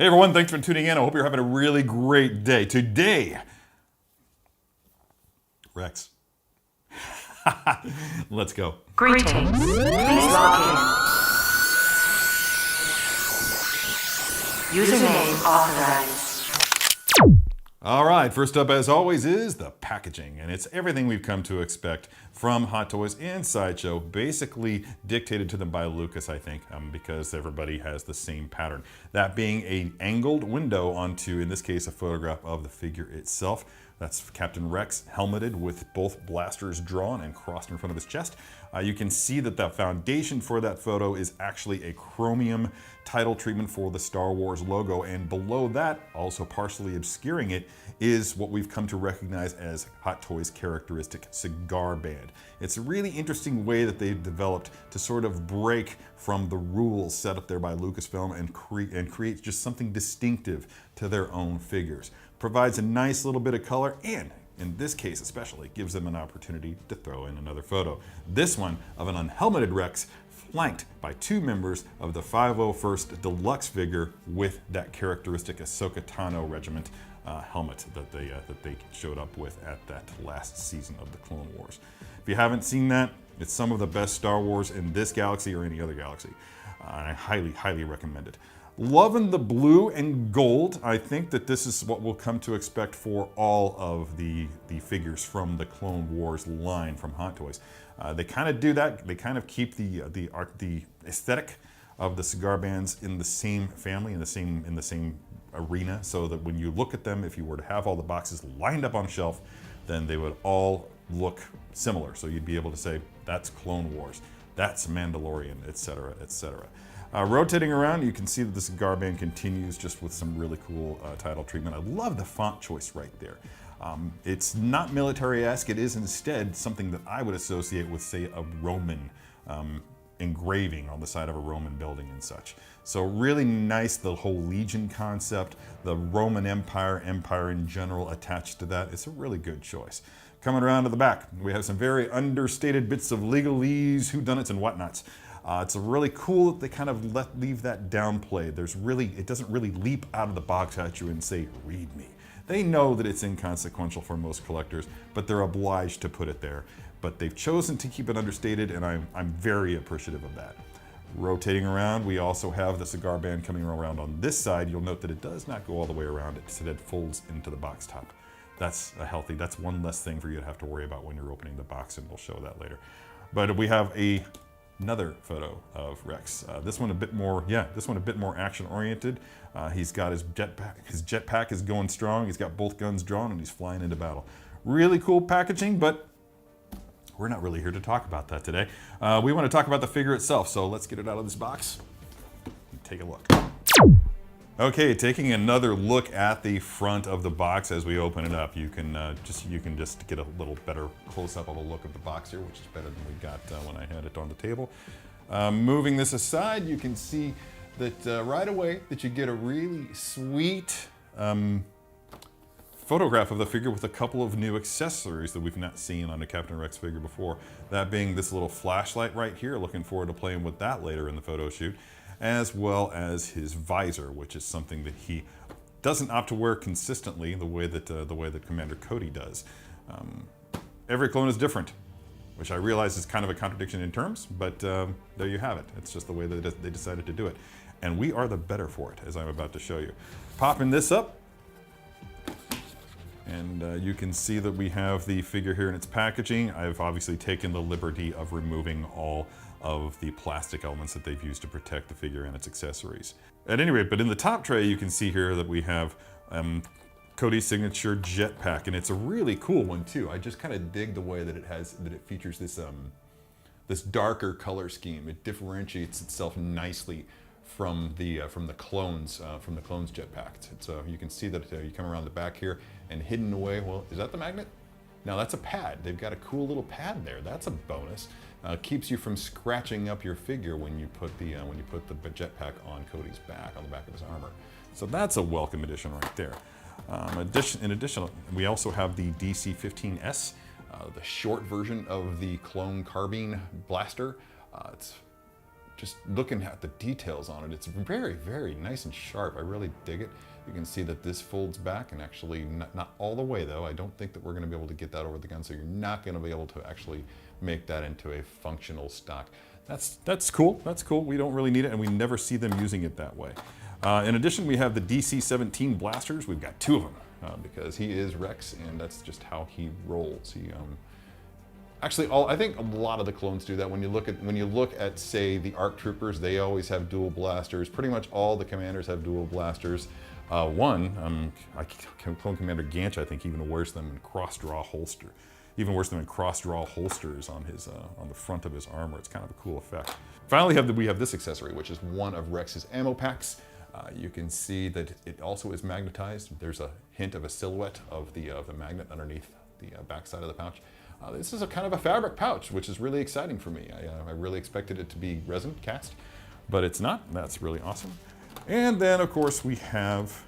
Hey everyone, thanks for tuning in. I hope you're having a really great day. Today, Rex. Let's go. Greetings. Please log in. Username authorized. All right, first up as always is the packaging, and it's everything we've come to expect from Hot Toys and Sideshow, basically dictated to them by Lucas, I think, because everybody has the same pattern. That being an angled window onto, in this case, a photograph of the figure itself. That's Captain Rex, helmeted with both blasters drawn and crossed in front of his chest. You can see that the foundation for that photo is actually a chromium title treatment for the Star Wars logo, and below that, also partially obscuring it, is what we've come to recognize as Hot Toys' characteristic cigar band. It's a really interesting way that they've developed to sort of break from the rules set up there by Lucasfilm and create just something distinctive to their own figures. Provides a nice little bit of color, and in this case especially, gives them an opportunity to throw in another photo. This one of an unhelmeted Rex, flanked by two members of the 501st Deluxe figure with that characteristic Ahsoka Tano Regiment helmet that they showed up with at that last season of the Clone Wars. If you haven't seen that, it's some of the best Star Wars in this galaxy or any other galaxy. I highly recommend it. Loving the blue and gold. I think that this is what we'll come to expect for all of the figures from the Clone Wars line from Hot Toys. They kind of do that. They kind of keep the aesthetic of the cigar bands in the same family, in the same arena, so that when you look at them, if you were to have all the boxes lined up on a shelf, then they would all look similar. So you'd be able to say, that's Clone Wars, that's Mandalorian, etc., etc. Rotating around, you can see that the cigar band continues just with some really cool title treatment. I love the font choice right there. It's not military-esque, it is instead something that I would associate with, say, a Roman engraving on the side of a Roman building and such. So really nice, the whole Legion concept, the Roman Empire in general attached to that. It's a really good choice. Coming around to the back, we have some very understated bits of legalese, whodunits, and whatnots. It's really cool that they kind of leave that downplayed. It doesn't really leap out of the box at you and say, read me. They know that it's inconsequential for most collectors, but they're obliged to put it there. But they've chosen to keep it understated, and I'm very appreciative of that. Rotating around, we also have the cigar band coming around on this side. You'll note that it does not go all the way around. It instead folds into the box top. That's one less thing for you to have to worry about when you're opening the box, and we'll show that later. But we have another photo of Rex. This one a bit more action oriented. He's got his jetpack. His jetpack is going strong. He's got both guns drawn and he's flying into battle. Really cool packaging, but we're not really here to talk about that today. We want to talk about the figure itself, so let's get it out of this box and take a look. Okay, taking another look at the front of the box as we open it up. You can just get a little better close-up of a look of the box here, which is better than we got when I had it on the table. Moving this aside, you can see that right away that you get a really sweet photograph of the figure with a couple of new accessories that we've not seen on a Captain Rex figure before. That being this little flashlight right here. Looking forward to playing with that later in the photo shoot, as well as his visor, which is something that he doesn't opt to wear consistently the way that Commander Cody does. Every clone is different, which I realize is kind of a contradiction in terms, but there you have it. It's just the way that they decided to do it. And we are the better for it, as I'm about to show you. Popping this up, and you can see that we have the figure here in its packaging. I've obviously taken the liberty of removing all of the plastic elements that they've used to protect the figure and its accessories. At any rate, but in the top tray, you can see here that we have Cody's signature jetpack, and it's a really cool one too. I just kind of dig the way that it features this this darker color scheme. It differentiates itself nicely from the clones jetpack. It's you can see that you come around the back here, and hidden away. Well, is that the magnet? No, that's a pad. They've got a cool little pad there. That's a bonus. Keeps you from scratching up your figure when you put the jetpack on Cody's back, on the back of his armor. So that's a welcome addition right there. In addition, we also have the DC-15S, the short version of the clone carbine blaster. It's just looking at the details on it, it's very, very nice and sharp. I really dig it. You can see that this folds back, and actually not all the way though. I don't think that we're going to be able to get that over the gun, so you're not going to be able to actually make that into a functional stock. That's cool. That's cool. We don't really need it, and we never see them using it that way. In addition, we have the DC-17 blasters. We've got 2 of them because he is Rex, and that's just how he rolls. Actually, I think a lot of the clones do that. When you look at, say, the ARC Troopers, they always have dual blasters. Pretty much all the commanders have dual blasters. Clone Commander Ganch, I think, even wears them in cross-draw holster. Even worse than in cross-draw holsters on his on the front of his armor. It's kind of a cool effect. Finally, we have this accessory, which is one of Rex's ammo packs. You can see that it also is magnetized. There's a hint of a silhouette of the magnet underneath the backside of the pouch. This is a kind of a fabric pouch, which is really exciting for me. I really expected it to be resin cast, but it's not. That's really awesome. And then, of course, we have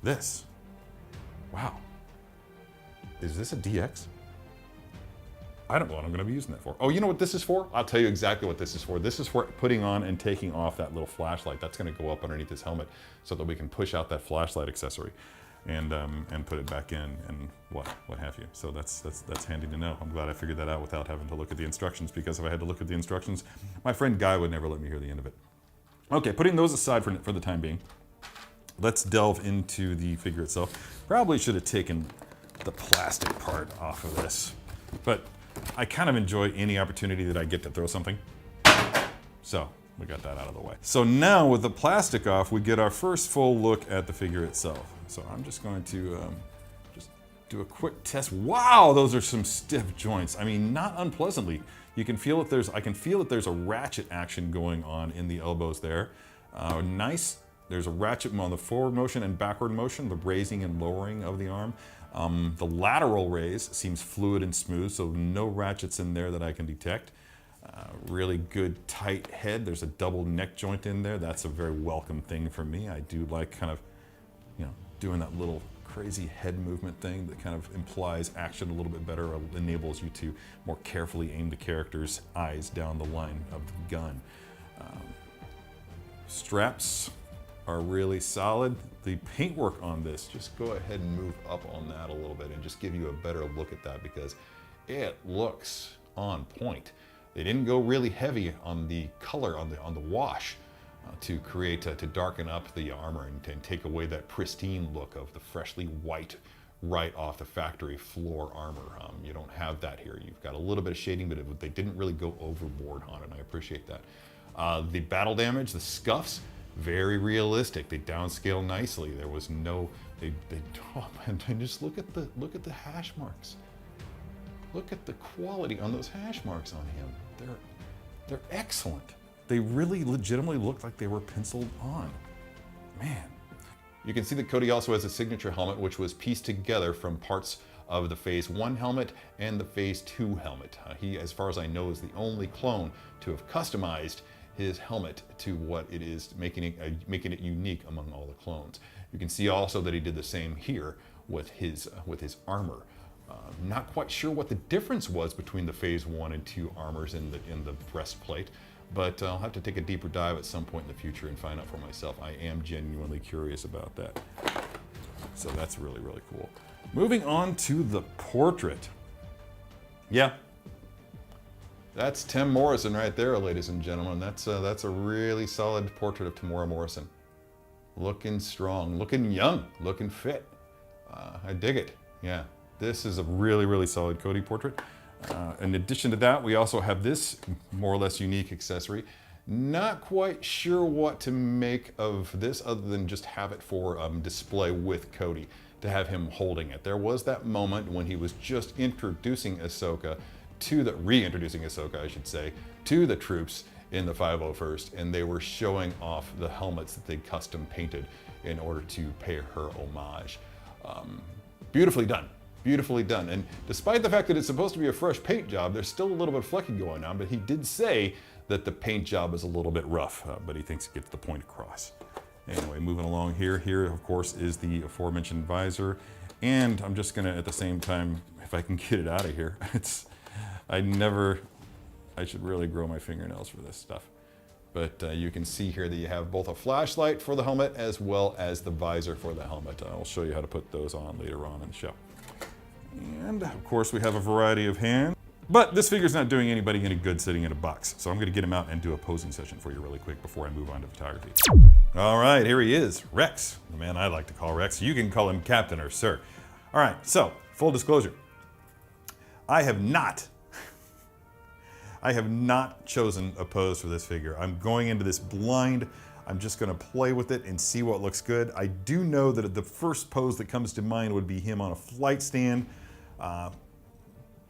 this. Wow. Is this a DX? I don't know what I'm going to be using that for. Oh, you know what this is for? I'll tell you exactly what this is for. This is for putting on and taking off that little flashlight. That's going to go up underneath his helmet so that we can push out that flashlight accessory and put it back in and what have you. So that's handy to know. I'm glad I figured that out without having to look at the instructions, because if I had to look at the instructions, my friend Guy would never let me hear the end of it. Okay, putting those aside for the time being, let's delve into the figure itself. Probably should have taken the plastic part off of this, but I kind of enjoy any opportunity that I get to throw something. So we got that out of the way. So now with the plastic off, we get our first full look at the figure itself. So I'm just going to just do a quick test. Wow, those are some stiff joints. I mean, not unpleasantly. You can feel that I can feel that there's a ratchet action going on in the elbows there. Nice. There's a ratchet on the forward motion and backward motion, the raising and lowering of the arm. The lateral raise seems fluid and smooth, so no ratchets in there that I can detect. Really good tight head. There's a double neck joint in there. That's a very welcome thing for me. I do like kind of, doing that little crazy head movement thing that kind of implies action a little bit better, or enables you to more carefully aim the character's eyes down the line of the gun. Straps are really solid. The paintwork on this, just go ahead and move up on that a little bit and just give you a better look at that, because it looks on point. They didn't go really heavy on the color, on the wash, to darken up the armor and take away that pristine look of the freshly white, right off the factory floor armor. You don't have that here. You've got a little bit of shading, but they didn't really go overboard on it, and I appreciate that. The battle damage, the scuffs, very realistic. They downscale nicely. There was no, oh man, just look at the hash marks. Look at the quality on those hash marks on him. They're excellent. They really legitimately look like they were penciled on. Man. You can see that Cody also has a signature helmet, which was pieced together from parts of the Phase 1 helmet and the Phase 2 helmet. He, as far as I know, is the only clone to have customized his helmet to what it is, making it unique among all the clones. You can see also that he did the same here with his armor. Not quite sure what the difference was between the Phase 1 and 2 armors in the breastplate, but I'll have to take a deeper dive at some point in the future and find out for myself. I am genuinely curious about that. So that's really, really cool. Moving on to the portrait. Yeah. That's Tim Morrison right there, ladies and gentlemen. That's a really solid portrait of Temuera Morrison. Looking strong, looking young, looking fit. I dig it. Yeah, this is a really, really solid Cody portrait. In addition to that, we also have this more or less unique accessory. Not quite sure what to make of this other than just have it for display with Cody, to have him holding it. There was that moment when he was just introducing Ahsoka reintroducing Ahsoka, I should say, to the troops in the 501st, and they were showing off the helmets that they custom painted in order to pay her homage. Beautifully done. Beautifully done. And despite the fact that it's supposed to be a fresh paint job, there's still a little bit of flecking going on, but he did say that the paint job is a little bit rough, but he thinks it gets the point across. Anyway, moving along here. Here, of course, is the aforementioned visor. And I'm just gonna, at the same time, if I can get it out of here, I I should really grow my fingernails for this stuff. But you can see here that you have both a flashlight for the helmet as well as the visor for the helmet. I'll show you how to put those on later on in the show. And of course we have a variety of hands. But this figure's not doing anybody any good sitting in a box. So I'm gonna get him out and do a posing session for you really quick before I move on to photography. All right, here he is, Rex, the man I like to call Rex. You can call him Captain or Sir. All right, so full disclosure. I have not chosen a pose for this figure. I'm going into this blind. I'm just gonna play with it and see what looks good. I do know that the first pose that comes to mind would be him on a flight stand,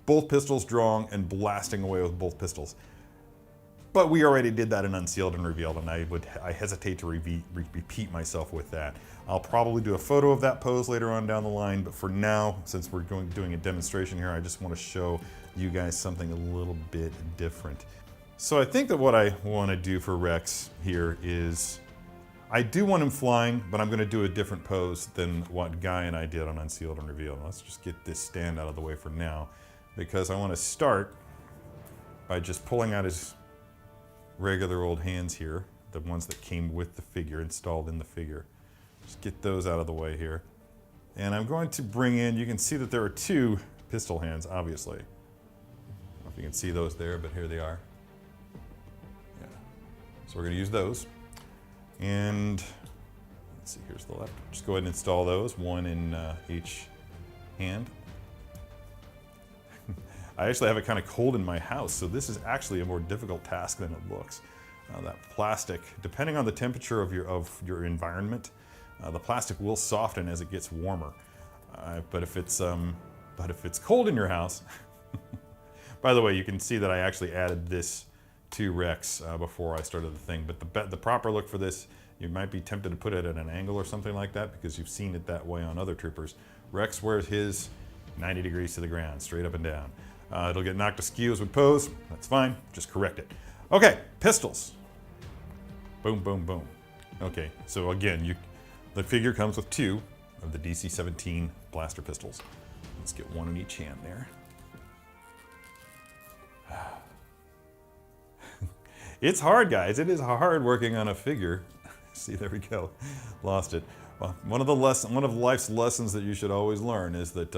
both pistols drawn and blasting away with both pistols. But we already did that in Unsealed and Revealed, and I hesitate to repeat myself with that. I'll probably do a photo of that pose later on down the line, but for now, since we're doing a demonstration here, I just want to show you guys something a little bit different. So I think that what I want to do for Rex here is, I do want him flying, but I'm going to do a different pose than what Guy and I did on Unsealed and Revealed. Let's just get this stand out of the way for now, because I want to start by just pulling out his regular old hands here, the ones that came with the figure, installed in the figure. Just get those out of the way here. And I'm going to bring in, you can see that there are two pistol hands, obviously. I don't know if you can see those there, but here they are. Yeah. So we're going to use those. And let's see, here's the left. Just go ahead and install those, one in each hand. I actually have it kind of cold in my house, so this is actually a more difficult task than it looks. That plastic, depending on the temperature of your environment, the plastic will soften as it gets warmer. But if it's cold in your house, by the way, you can see that I actually added this to Rex before I started the thing. But the proper look for this, you might be tempted to put it at an angle or something like that because you've seen it that way on other troopers. Rex wears his 90 degrees to the ground, straight up and down. It'll get knocked askew as we pose. That's fine. Just correct it. Okay, pistols. Boom, boom, boom. Okay, so again, the figure comes with two of the DC-17 blaster pistols. Let's get one in each hand there. It's hard, guys. It is hard working on a figure. See, there we go. Lost it. Well, one of life's lessons that you should always learn is that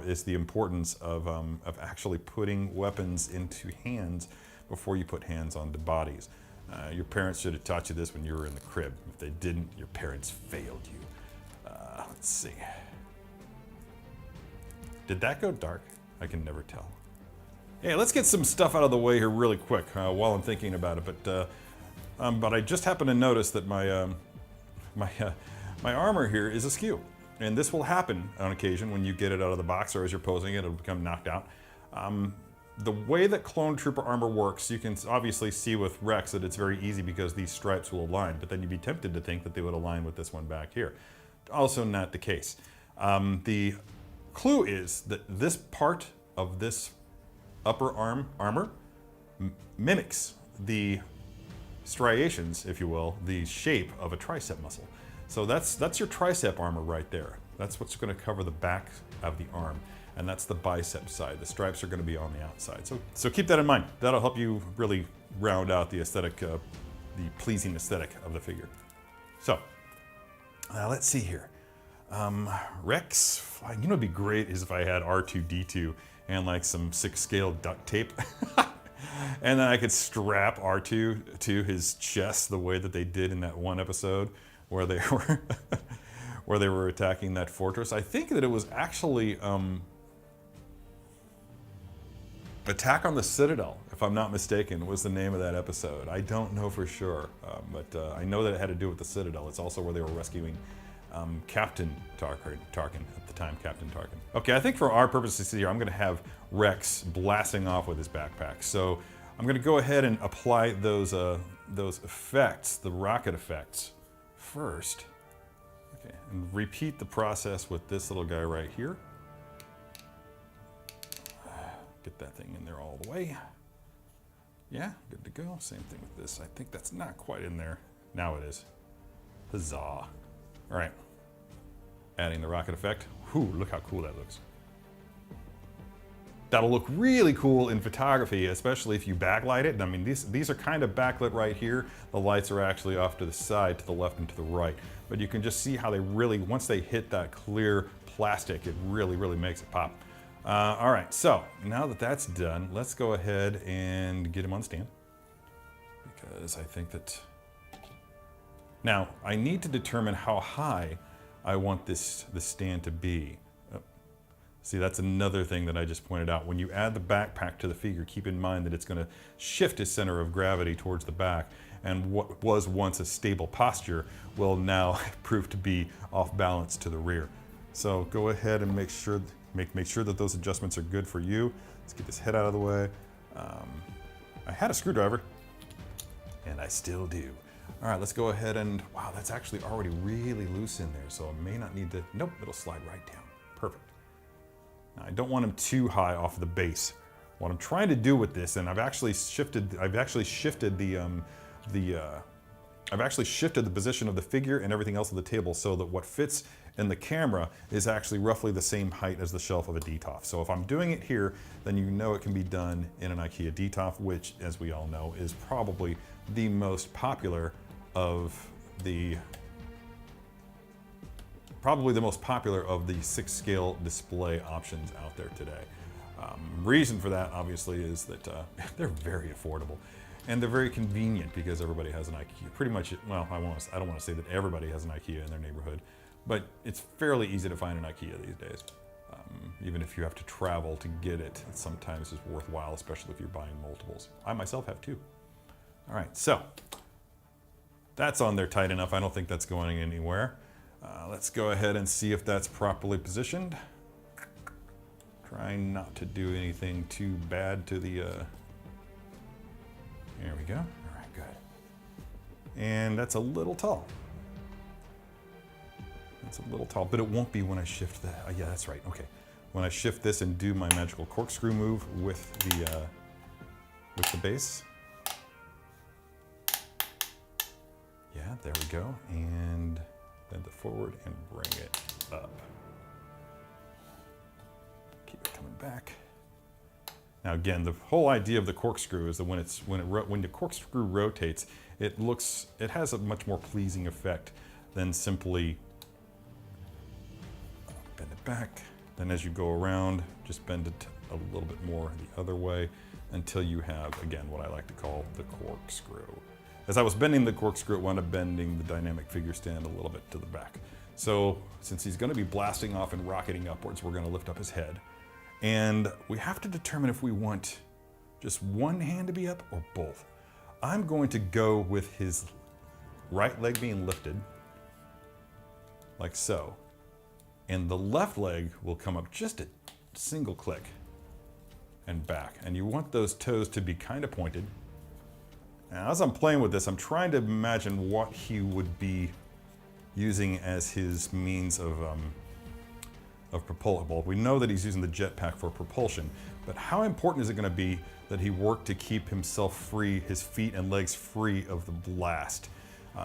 is the importance of actually putting weapons into hands before you put hands onto bodies. Your parents should have taught you this when you were in the crib. If they didn't, your parents failed you. Let's see. Did that go dark? I can never tell. Hey, let's get some stuff out of the way here really quick while I'm thinking about it. But I just happened to notice that my armor here is askew, and this will happen on occasion when you get it out of the box or as you're posing it, it'll become knocked out. The way that Clone Trooper armor works, you can obviously see with Rex that it's very easy because these stripes will align, but then you'd be tempted to think that they would align with this one back here. Also not the case. The clue is that this part of this upper armor mimics the striations, if you will, the shape of a tricep muscle. So that's your tricep armor right there. That's what's going to cover the back of the arm, and that's the bicep side. The stripes are going to be on the outside. So keep that in mind. That'll help you really round out the aesthetic, the pleasing aesthetic of the figure. So let's see here. Rex, you know, it'd be great is if I had R2-D2 and like some 6-scale duct tape. And then I could strap R2 to his chest the way that they did in that one episode where they were attacking that fortress. I think that it was actually Attack on the Citadel, if I'm not mistaken, was the name of that episode. I don't know for sure, but I know that it had to do with the Citadel. It's also where they were rescuing Captain Tarkin at the time, Captain Tarkin. Okay, I think for our purposes here, I'm going to have Rex blasting off with his backpack. So I'm going to go ahead and apply those effects, the rocket effects, first. Okay, and repeat the process with this little guy right here. Get that thing in there all the way. Yeah, good to go. Same thing with this. I think that's not quite in there. Now it is. Huzzah. All right. Adding the rocket effect. Whew, look how cool that looks. That'll look really cool in photography, especially if you backlight it. I mean, these are kind of backlit right here. The lights are actually off to the side, to the left and to the right. But you can just see how they really, once they hit that clear plastic, it really, really makes it pop. All right, so now that that's done, let's go ahead and get him on stand. Because I think that... Now, I need to determine how high I want this stand to be. See, that's another thing that I just pointed out. When you add the backpack to the figure, keep in mind that it's going to shift its center of gravity towards the back, and what was once a stable posture will now prove to be off balance to the rear. So go ahead and make sure that those adjustments are good for you. Let's get this head out of the way. I had a screwdriver, and I still do. All right, let's go ahead and, wow, that's actually already really loose in there, so I may not need to, nope, it'll slide right down. Perfect. Now, I don't want him too high off the base. What I'm trying to do with this, and I've actually shifted the position of the figure and everything else on the table so that what fits in the camera is actually roughly the same height as the shelf of a DTOF. So if I'm doing it here, then you know it can be done in an IKEA DTOF, which, as we all know, is probably the most popular of the 6 scale display options out there today. Reason for that, obviously, is that they're very affordable and they're very convenient because everybody has an IKEA. Pretty much, well, I don't want to say that everybody has an IKEA in their neighborhood, but it's fairly easy to find an IKEA these days. Even if you have to travel to get it, it sometimes is worthwhile, especially if you're buying multiples. I myself have 2. All right, so that's on there tight enough. I don't think that's going anywhere. Let's go ahead and see if that's properly positioned. Trying not to do anything too bad to the, there we go. All right, good. And that's a little tall. That's a little tall, but it won't be when I shift the, yeah, that's right, okay. When I shift this and do my magical corkscrew move with the base. Yeah, there we go. And bend it forward and bring it up. Keep it coming back. Now again, the whole idea of the corkscrew is that when the corkscrew rotates, it has a much more pleasing effect than simply bend it back. Then as you go around, just bend it a little bit more the other way until you have, again, what I like to call the corkscrew. As I was bending the corkscrew, it wound up bending the dynamic figure stand a little bit to the back. So since he's going to be blasting off and rocketing upwards, we're going to lift up his head. And we have to determine if we want just one hand to be up or both. I'm going to go with his right leg being lifted, like so. And the left leg will come up just a single click and back. And you want those toes to be kind of pointed. Now, as I'm playing with this, I'm trying to imagine what he would be using as his means of propulsion. Well, we know that he's using the jetpack for propulsion, but how important is it going to be that he work to keep himself free, his feet and legs free of the blast?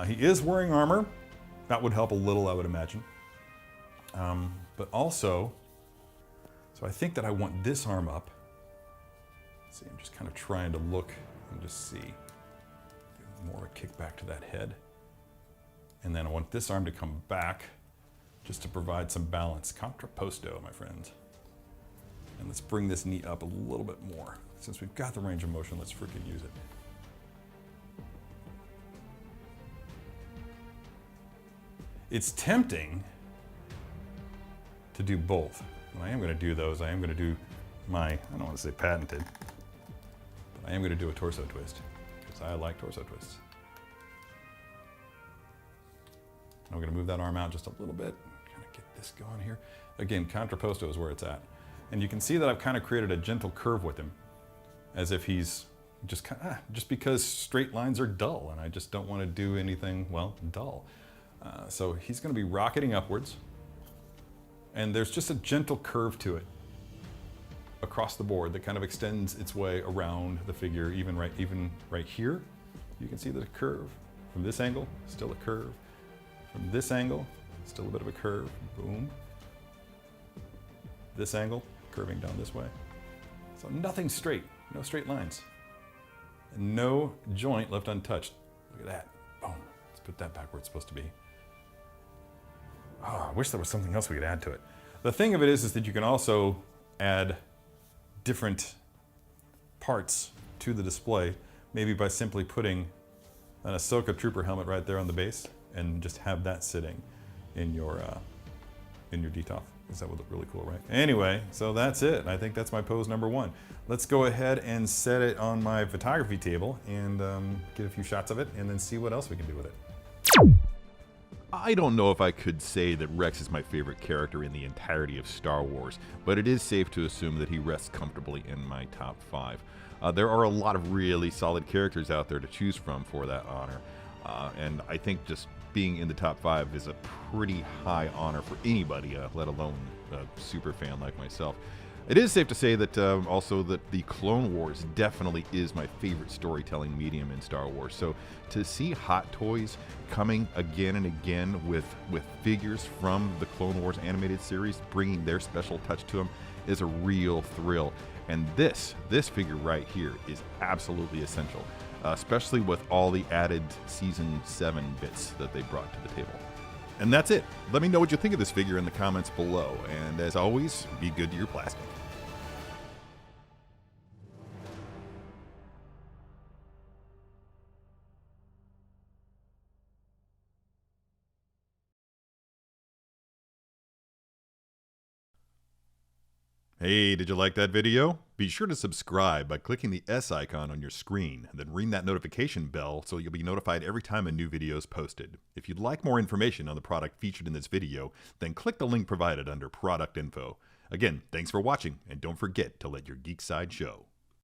He is wearing armor. That would help a little, I would imagine. But also, so I think that I want this arm up. Let's see, I'm just kind of trying to look and just see. More a kick back to that head. And then I want this arm to come back just to provide some balance. Contrapposto, my friends. And let's bring this knee up a little bit more. Since we've got the range of motion, let's freaking use it. It's tempting to do both. And I am going to do those. I am going to do my, I don't want to say patented, but I am going to do a torso twist. I like torso twists. I'm going to move that arm out just a little bit, kind of get this going here. Again, contrapposto is where it's at. And you can see that I've kind of created a gentle curve with him, as if he's just just because straight lines are dull, and I just don't want to do anything, well, dull. So he's going to be rocketing upwards, and there's just a gentle curve to it across the board that kind of extends its way around the figure, even right here. You can see the curve. From this angle, still a curve. From this angle, still a bit of a curve. Boom. This angle, curving down this way. So nothing straight, no straight lines. And no joint left untouched. Look at that. Boom. Let's put that back where it's supposed to be. Oh, I wish there was something else we could add to it. The thing of it is that you can also add different parts to the display, maybe by simply putting an Ahsoka Trooper helmet right there on the base and just have that sitting in your DTOF. That would look really cool, right? Anyway, so that's it. I think that's my pose number one. Let's go ahead and set it on my photography table and get a few shots of it and then see what else we can do with it. I don't know if I could say that Rex is my favorite character in the entirety of Star Wars, but it is safe to assume that he rests comfortably in my top 5. There are a lot of really solid characters out there to choose from for that honor, and I think just being in the top 5 is a pretty high honor for anybody, let alone a super fan like myself. It is safe to say that also that the Clone Wars definitely is my favorite storytelling medium in Star Wars. So to see Hot Toys coming again and again with figures from the Clone Wars animated series, bringing their special touch to them, is a real thrill. And this figure right here is absolutely essential, especially with all the added Season 7 bits that they brought to the table. And that's it. Let me know what you think of this figure in the comments below. And as always, be good to your plastic. Hey, did you like that video? Be sure to subscribe by clicking the S icon on your screen, and then ring that notification bell so you'll be notified every time a new video is posted. If you'd like more information on the product featured in this video, then click the link provided under Product Info. Again, thanks for watching, and don't forget to let your geek side show.